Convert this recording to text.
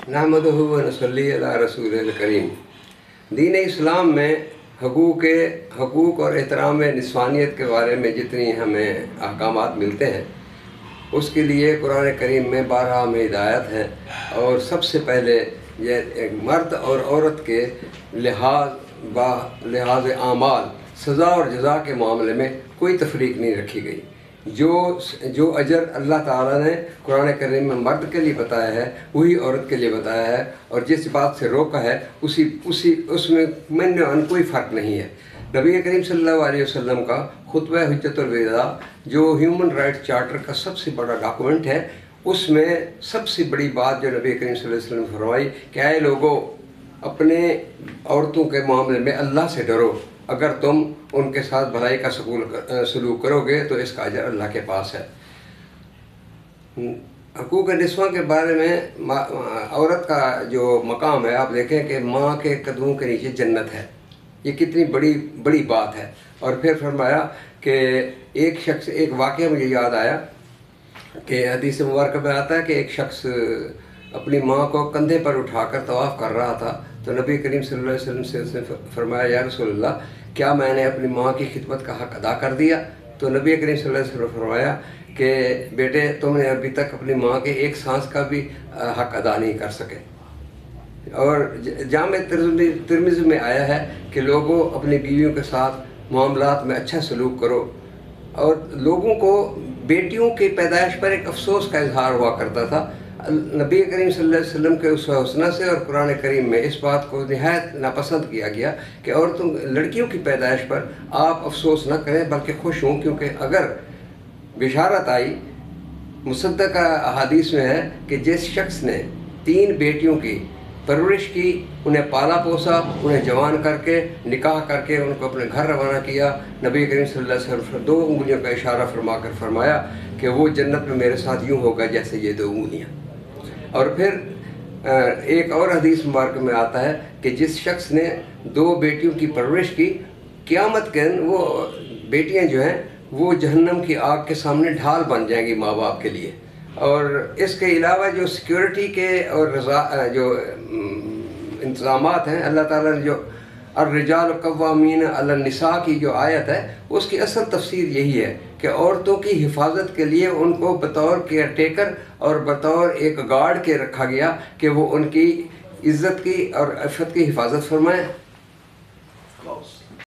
नहमदुहु व नसल्ली अला रसूलिल करीम। दीन इस्लाम में हकूक़ और एहतराम निस्वानियत के बारे में जितनी हमें अहकामात मिलते हैं उसके लिए कुरान करीम में 12 में हिदायत है। और सबसे पहले ये मर्द और औरत के लिहाज आमाल सज़ा और जज़ा के मामले में कोई तफरीक नहीं रखी गई। जो अजर अल्लाह ताला ने कुरान करीम में मर्द के लिए बताया है वही औरत के लिए बताया है, और जिस बात से रोका है उसमें कोई फ़र्क नहीं है। नबी करीम सल्लल्लाहु अलैहि वसल्लम का खुतबा हुज्जतुल विदा जो ह्यूमन राइट्स चार्टर का सबसे बड़ा डॉक्यूमेंट है, उसमें सबसे बड़ी बात जो नबी करीम सल्लल्लाहु अलैहि वसल्लम फरमाई कि ऐ लोगों, अपने औरतों के मामले में अल्लाह से डरो। अगर तुम उनके साथ भलाई का सलूक करोगे तो इसका अजर अल्लाह के पास है। हकूक़ निस्वां के बारे में औरत का जो मकाम है, आप देखें कि माँ के कदमों के नीचे जन्नत है। ये कितनी बड़ी बात है। और फिर फरमाया कि एक वाक़या मुझे याद आया कि हदीस मुबारक में आता है कि एक शख्स अपनी माँ को कंधे पर उठाकर तवाफ़ कर रहा था, तो नबी करीम सल्लल्लाहु अलैहि वसल्लम से उसने फरमाया, या रसूलल्लाह, क्या मैंने अपनी माँ की खिदमत का हक़ अदा कर दिया? तो नबी करीम सल्लल्लाहु अलैहि वसल्लम फरमाया कि बेटे, तुमने अभी तक अपनी माँ के एक सांस का भी हक़ अदा नहीं कर सके। और जामे तिर्मिज़ी में आया है कि लोगों अपनी बीवियों के साथ मामलात में अच्छा सलूक करो। और लोगों को बेटियों की पैदाइश पर एक अफसोस का इजहार हुआ करता था। नबी करीम सल्लल्लाहु अलैहि वसल्लम के उस हुस्न से और कुरान करीम में इस बात को निहायत नापसंद किया गया कि औरतों लड़कियों की पैदाइश पर आप अफसोस न करें बल्कि खुश हों, क्योंकि अगर बिशारत आई, मुसद्दक़ अहादीस में है कि जिस शख्स ने 3 बेटियों की परवरिश की, उन्हें पाला पोसा, उन्हें जवान करके निकाह करके उनको अपने घर रवाना किया, नबी करीम सल्लल्लाहु अलैहि वसल्लम 2 उंगलियों का इशारा फरमाकर फरमाया कि वो जन्नत में मेरे साथ यूँ होगा जैसे ये 2 उंगलियाँ। और फिर एक और हदीस मुबारक में आता है कि जिस शख्स ने 2 बेटियों की परवरिश की, क़यामत के दिन वो बेटियां जो हैं वो जहन्नम की आग के सामने ढाल बन जाएंगी माँ बाप के लिए। और इसके अलावा जो सिक्योरिटी के और जो इंतज़ामात हैं, अल्लाह ताला ने जो अर्रिजाल कव्वामीन अला निसा की जो आयत है, उसकी असल तफसीर यही है कि औरतों की हिफाजत के लिए उनको बतौर केयर टेकर और बतौर एक गार्ड के रखा गया कि वो उनकी इज़्ज़त की और इफ़्फ़त की हिफाजत फरमाएं।